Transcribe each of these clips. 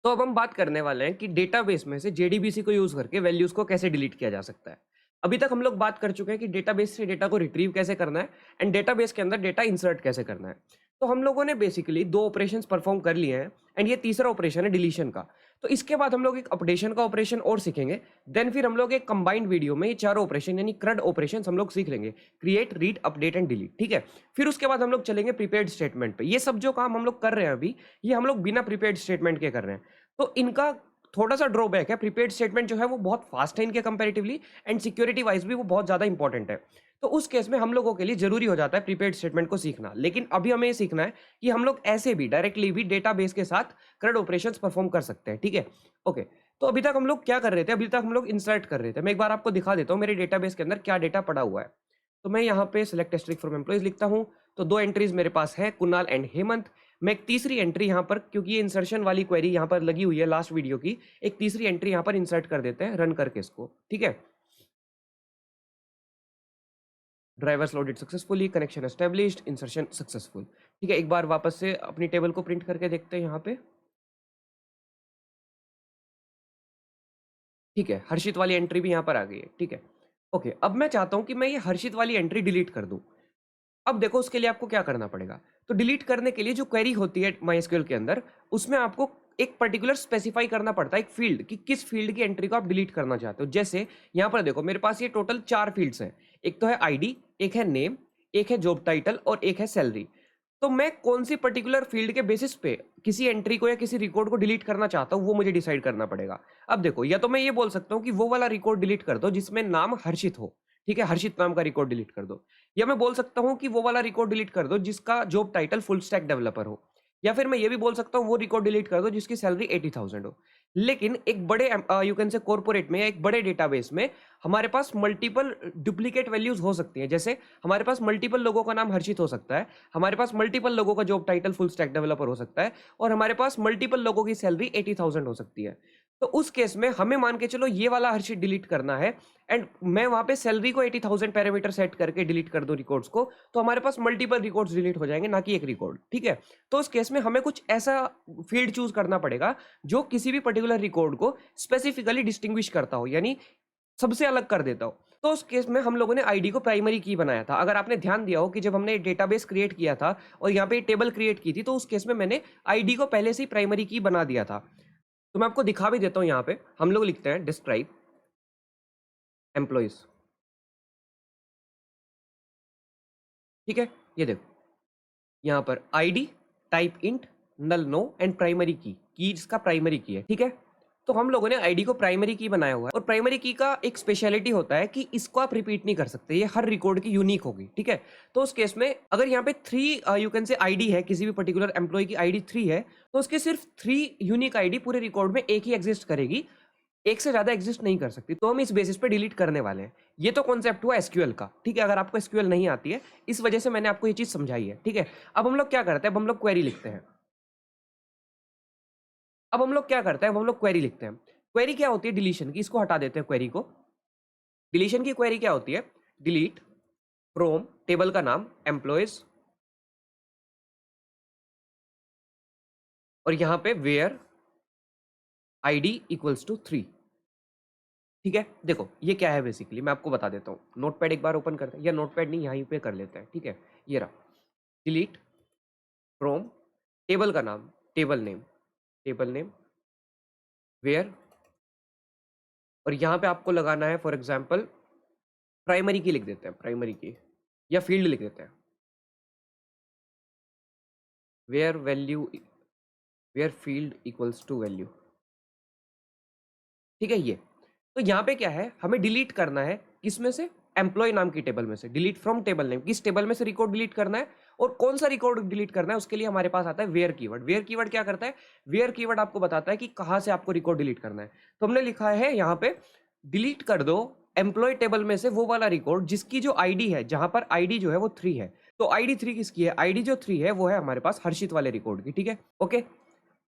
तो अब हम बात करने वाले हैं कि डेटाबेस में से जेडीबीसी को यूज करके वैल्यूज को कैसे डिलीट किया जा सकता है। अभी तक हम लोग बात कर चुके हैं कि डेटाबेस से डेटा को रिट्रीव कैसे करना है एंड डेटाबेस के अंदर डेटा इंसर्ट कैसे करना है। तो हम लोगों ने बेसिकली दो ऑपरेशंस परफॉर्म कर लिए हैं एंड ये तीसरा ऑपरेशन है डिलीशन का। तो इसके बाद हम लोग एक अपडेशन का ऑपरेशन और सीखेंगे। देन फिर हम लोग एक कंबाइंड वीडियो में ये चारों ऑपरेशन यानी क्रड ऑपरेशन हम लोग सीख लेंगे, create, read, update and delete. ठीक है, फिर उसके बाद हम लोग चलेंगे प्रीपेड स्टेटमेंट पे। ये सब जो काम हम लोग कर रहे हैं अभी, ये हम लोग बिना प्रीपेड स्टेटमेंट के कर रहे हैं। तो इनका थोड़ा सा ड्रॉबैक है, प्रीपेड स्टेटमेंट जो है वो बहुत फास्ट है इनके कंपैरेटिवली एंड सिक्योरिटी वाइज भी वो बहुत ज़्यादा इंपॉर्टेंट है। तो उस केस में हम लोगों के लिए जरूरी हो जाता है प्रीपेड स्टेटमेंट को सीखना। लेकिन अभी हमें ये सीखना है कि हम लोग ऐसे भी डायरेक्टली भी डेटाबेस के साथ करंट ऑपरेशंस परफॉर्म कर सकते हैं। ठीक है, ओके। तो अभी तक हम लोग क्या कर रहे थे, अभी तक हम लोग इंसर्ट कर रहे थे। मैं एक बार आपको दिखा देता हूँ मेरे डेटाबेस के अंदर क्या डेटा पड़ा हुआ है। तो मैं यहाँ पे सिलेक्ट एस्टेरिस्क फ्रॉम एम्प्लॉइज लिखता हूँ। तो दो एंट्रीज मेरे पास है, कुणाल एंड हेमंत। मैं एक तीसरी एंट्री यहाँ पर, क्योंकि ये इंसर्शन वाली क्वेरी यहाँ पर लगी हुई है लास्ट वीडियो की, एक तीसरी एंट्री यहाँ पर इंसर्ट कर देते हैं रन करके इसको। ठीक है, drivers loaded successfully, connection established, insertion successful. ठीक है, एक बार वापस से अपनी टेबल को प्रिंट करके देखते हैं यहाँ पे। ठीक है, हर्षित वाली एंट्री भी यहाँ पर आ गई है। ठीक है, ओके। अब मैं चाहता हूँ कि मैं ये हर्षित वाली एंट्री डिलीट कर दूँ। अब देखो उसके लिए आपको क्या करना पड़ेगा। तो डिलीट करने के लिए जो क्वेरी होती है माइस्क्यूएल के अंदर, उसमें आपको एक पर्टिकुलर स्पेसिफाई करना पड़ता है, एक फील्ड, कि किस फील्ड की एंट्री को आप डिलीट करना चाहते हो। जैसे यहाँ पर देखो मेरे पास ये टोटल 4 फील्ड्स हैं। एक तो है आईडी, एक है नेम, एक है जॉब टाइटल और एक है सैलरी। तो मैं कौन सी पर्टिकुलर फील्ड के बेसिस पे किसी एंट्री को या किसी रिकॉर्ड को डिलीट करना चाहता हूँ वो मुझे डिसाइड करना पड़ेगा। अब देखो, या तो मैं ये बोल सकता हूँ कि वो वाला रिकॉर्ड डिलीट कर दो जिसमें नाम हर्षित हो। ठीक है, हर्षित नाम का रिकॉर्ड डिलीट कर दो। या मैं बोल सकता हूँ कि वो वाला रिकॉर्ड डिलीट कर दो जिसका job title full stack developer हो। या फिर मैं ये भी बोल सकता हूँ वो रिकॉर्ड डिलीट कर दो जिसकी सैलरी 80,000 हो। लेकिन एक बड़े यू कैन से कॉर्पोरेट में या एक बड़े डेटाबेस में हमारे पास मल्टीपल डुप्लीकेट वैल्यूज हो सकती हैं। जैसे हमारे पास मल्टीपल लोगों का नाम हर्षित हो सकता है, हमारे पास मल्टीपल लोगों का job title full stack developer हो सकता है, और हमारे पास मल्टीपल लोगों की सैलरी 80,000 हो सकती है। तो उस केस में हमें मान के चलो ये वाला हर्षित डिलीट करना है एंड मैं वहां पे सैलरी को 80,000 पैरामीटर सेट करके डिलीट कर दूं रिकॉर्ड्स को, तो हमारे पास मल्टीपल रिकॉर्ड्स डिलीट हो जाएंगे, ना कि एक रिकॉर्ड। ठीक है, तो उस केस में हमें कुछ ऐसा फील्ड चूज करना पड़ेगा जो किसी भी पर्टिकुलर रिकॉर्ड को स्पेसिफिकली डिस्टिंग्विश करता हो, यानी सबसे अलग कर देता हो। तो उस केस में हम लोगों ने आईडी को प्राइमरी की बनाया था। अगर आपने ध्यान दिया हो कि जब हमने डेटाबेस क्रिएट किया था और यहाँ पे टेबल क्रिएट की थी, तो उस केस में मैंने आईडी को पहले से ही प्राइमरी की बना दिया था। तो मैं आपको दिखा भी देता हूँ। यहाँ पे हम लोग लिखते हैं डिस्क्राइब एम्प्लॉइज। ठीक है, ये देखो यहाँ पर ID, type int, null no and primary key जिसका प्राइमरी की है। ठीक है, तो हम लोगों ने आईडी को प्राइमरी की बनाया हुआ है और प्राइमरी की का एक स्पेशलिटी होता है कि इसको आप रिपीट नहीं कर सकते, ये हर रिकॉर्ड की यूनिक होगी। ठीक है, तो उस केस में अगर यहाँ पे 3 यू कैन से आईडी है, किसी भी पर्टिकुलर एम्प्लॉय की आईडी 3 है, तो उसके सिर्फ 3 यूनिक आईडी पूरे रिकॉर्ड में एक ही एग्जिस्ट करेगी, एक से ज्यादा एग्जिस्ट नहीं कर सकती। तो हम इस बेसिस पे डिलीट करने वाले हैं। ये तो कॉन्सेप्ट हुआ एसक्यूएल का। ठीक है, अगर आपको एसक्यूएल नहीं आती है, इस वजह से मैंने आपको ये चीज समझाई है। ठीक है, अब हम लोग क्या करते हैं, अब हम लोग क्वेरी लिखते हैं। अब हम लोग क्या करते हैं, अब हम लोग क्वेरी लिखते हैं। क्वेरी क्या होती है डिलीशन की, इसको हटा देते हैं क्वेरी को। डिलीशन की क्वेरी क्या होती है, डिलीट फ्रॉम टेबल का नाम एम्प्लॉयज और यहां पे वेयर आईडी इक्वल्स टू 3। ठीक है, देखो ये क्या है बेसिकली, मैं आपको बता देता हूँ। नोटपैड एक बार ओपन करते हैं, या नोटपैड नहीं यहीं पे कर लेते हैं। ठीक है, ये रहा, डिलीट फ्रॉम टेबल का नाम, टेबल नेम वेयर, और यहाँ पे आपको लगाना है फॉर एग्जाम्पल प्राइमरी की लिख देते हैं, प्राइमरी की या फील्ड लिख देते हैं, where value, where field equals to value. ठीक है, ये तो यहाँ पे क्या है, हमें डिलीट करना है किसमें से, एम्प्लॉय नाम की टेबल में से। डिलीट फ्रॉम टेबल नेम, किस टेबल में से रिकॉर्ड डिलीट करना है और कौन सा रिकॉर्ड डिलीट करना है, उसके लिए हमारे पास आता है वेयर कीवर्ड। वेयर कीवर्ड क्या करता है, वेयर कीवर्ड आपको बताता है कि कहाँ से आपको रिकॉर्ड डिलीट करना है। तो हमने लिखा है यहाँ पे डिलीट कर दो एम्प्लॉय टेबल में से वो वाला रिकॉर्ड जिसकी जो आईडी है, जहां पर आईडी जो है वो 3 है। तो आईडी 3 किसकी है, आईडी जो 3 है वो है हमारे पास हर्षित वाले रिकॉर्ड की। ठीक है, ओके।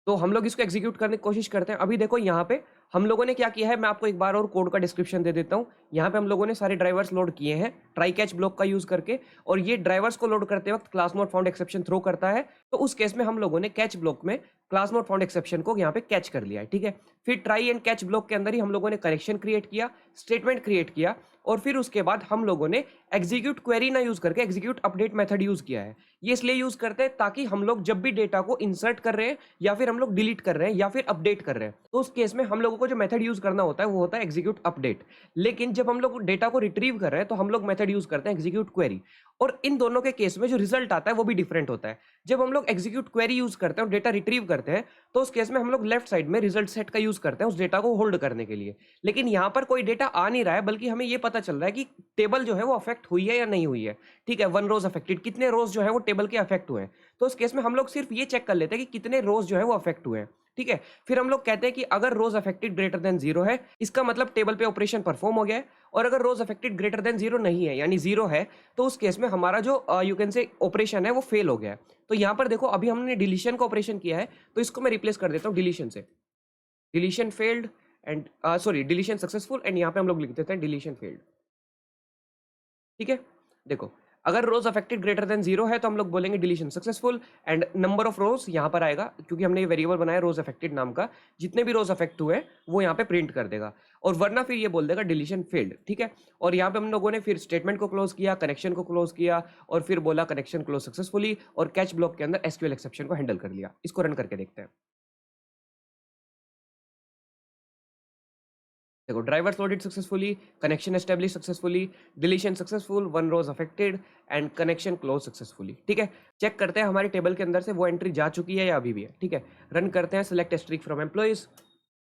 तो हम लोग इसको एग्जीक्यूट करने की कोशिश करते हैं। अभी देखो यहाँ पे हम लोगों ने क्या किया है, मैं आपको एक बार और कोड का डिस्क्रिप्शन दे देता हूँ। यहाँ पे हम लोगों ने सारे ड्राइवर्स लोड किए हैं ट्राई कैच ब्लॉक का यूज़ करके, और ये ड्राइवर्स को लोड करते वक्त class not found exception throw करता है। तो उस केस में हम लोगों ने कैच ब्लॉक में क्लास नॉट फाउंड एक्सेप्शन को यहाँ पे कैच कर लिया है, ठीक है। फिर ट्राई एंड कैच ब्लॉक के अंदर ही हम लोगों ने कनेक्शन क्रिएट किया, स्टेटमेंट क्रिएट किया, और फिर उसके बाद हम लोगों ने एग्जीक्यूट क्वेरी ना यूज करके एग्जीक्यूट अपडेट मेथड यूज किया है। ये इसलिए यूज करते हैं ताकि हम लोग जब भी डेटा को इंसर्ट कर रहे हैं या फिर हम लोग डिलीट कर रहे हैं या फिर अपडेट कर रहे हैं, तो उस केस में हम लोगों को जो मेथड यूज करना होता है वो होता है एग्जीक्यूट अपडेट। लेकिन जब हम लोग डेटा को रिट्रीव कर रहे हैं तो हम लोग मेथड यूज करते हैं एग्जीक्यूट क्वेरी। और इन दोनों के केस में जो रिजल्ट आता है वो भी डिफरेंट होता है। जब हम लोग एग्जीक्यूट क्वेरी यूज करते हैं और डेटा रिट्रीव करते हैं तो उस केस में हम लोग लेफ्ट साइड में रिजल्ट सेट का यूज करते हैं उस डेटा को होल्ड करने के लिए। लेकिन यहाँ पर कोई डेटा आ नहीं रहा है, बल्कि हमें ये पता चल रहा है कि टेबल जो है वो अफेक्ट हुई है या नहीं हुई है, ठीक है। 1 रोज अफेक्टेड, कितने रोज जो है वो टेबल के अफेक्ट हुए हैं। तो उस केस में हम लोग सिर्फ ये चेक कर लेते हैं कि कितने रोज जो है वो अफेक्ट हुए हैं, ठीक है। फिर हम लोग कहते हैं कि अगर रोज अफेक्टेड ग्रेटर देन 0 है, इसका मतलब टेबल पे ऑपरेशन परफॉर्म हो गया है। और अगर रोज अफेक्टेड ग्रेटर देन 0 नहीं है, यानी 0 है, तो उस केस में हमारा जो यू कैन से ऑपरेशन है वो फेल हो गया है। तो यहाँ पर देखो, अभी हमने डिलीशन का ऑपरेशन किया है, तो इसको मैं रिप्लेस कर देता हूँ डिलीशन से। Deletion failed and sorry deletion successful, and यहाँ पे हम लोग लिख देते हैं डिलीशन फेल्ड, ठीक है। देखो, अगर रोज अफेक्टेड ग्रेटर देन 0 है तो हम लोग बोलेंगे deletion successful, and number of रोज यहाँ पर आएगा, क्योंकि हमने ये वेरिएबल बनाया रोज अफेक्टेड नाम का। जितने भी रोज अफेक्ट हुए वो यहाँ पे प्रिंट कर देगा, और वरना फिर ये बोल देगा डिलीशन फेल्ड, ठीक है। और यहाँ पे हम लोगों ने फिर स्टेटमेंट को क्लोज किया, कनेक्शन को क्लोज किया, और फिर बोला कनेक्शन क्लोज सक्सेसफुली, और कैच ब्लॉक के अंदर एसक्यूएल एक्सेप्शन को हैंडल कर लिया। इसको रन करके देखते हैं। देखो, drivers loaded successfully, connection establish successfully, deletion successful, 1 rows affected, and connection close successfully, ठीक है। चेक करते हैं हमारी टेबल के अंदर से वो एंट्री जा चुकी है या अभी भी है, ठीक है। रन करते हैं, सिलेक्ट स्ट्रिक फ्रॉम एम्प्लॉइज।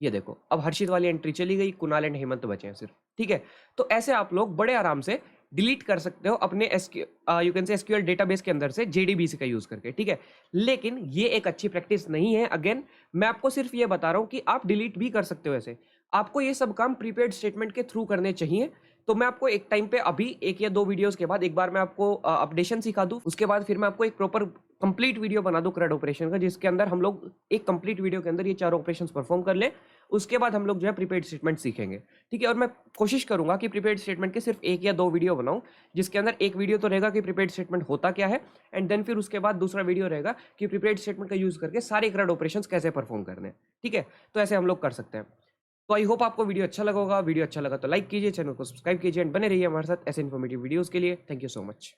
ये देखो, अब हर्षित वाली एंट्री चली गई, कुणाल एंड हेमंत बचे हैं सिर्फ, ठीक है। तो ऐसे आप लोग बड़े आराम से डिलीट कर सकते हो अपने you can say SQL database के अंदर से जेडीबीसी का यूज करके, ठीक है। लेकिन ये एक अच्छी प्रैक्टिस नहीं है। अगेन, मैं आपको सिर्फ ये बता रहा हूं कि आप डिलीट भी कर सकते हो ऐसे। आपको ये सब काम प्रीपेड स्टेटमेंट के थ्रू करने चाहिए। तो मैं आपको एक टाइम पे, अभी 1 या 2 वीडियोस के बाद एक बार मैं आपको अपडेशन सिखा दूं, उसके बाद फिर मैं आपको एक प्रॉपर कंप्लीट वीडियो बना दूं CRUD ऑपरेशन का, जिसके अंदर हम लोग एक कंप्लीट वीडियो के अंदर ये चारों ऑपरेशंस परफॉर्म कर लें। उसके बाद हम लोग जो है प्रीपेड स्टेटमेंट सीखेंगे, ठीक है। और मैं कोशिश करूंगा कि प्रीपेड स्टेटमेंट के सिर्फ 1 या 2 वीडियो बनाऊं, जिसके अंदर एक वीडियो तो रहेगा कि प्रीपेड स्टेटमेंट होता क्या है, एंड देन फिर उसके बाद दूसरा वीडियो रहेगा कि प्रीपेड स्टेटमेंट का यूज करके सारे CRUD ऑपरेशंस कैसे परफॉर्म करने हैं, ठीक है। तो ऐसे हम लोग कर सकते हैं। तो आई होप आपको वीडियो अच्छा लगा होगा। वीडियो अच्छा लगा तो लाइक कीजिए, चैनल को सब्सक्राइब कीजिए, एंड बने रहिए हमारे साथ ऐसे इन्फॉर्मेटिव वीडियोस के लिए। Thank you so much.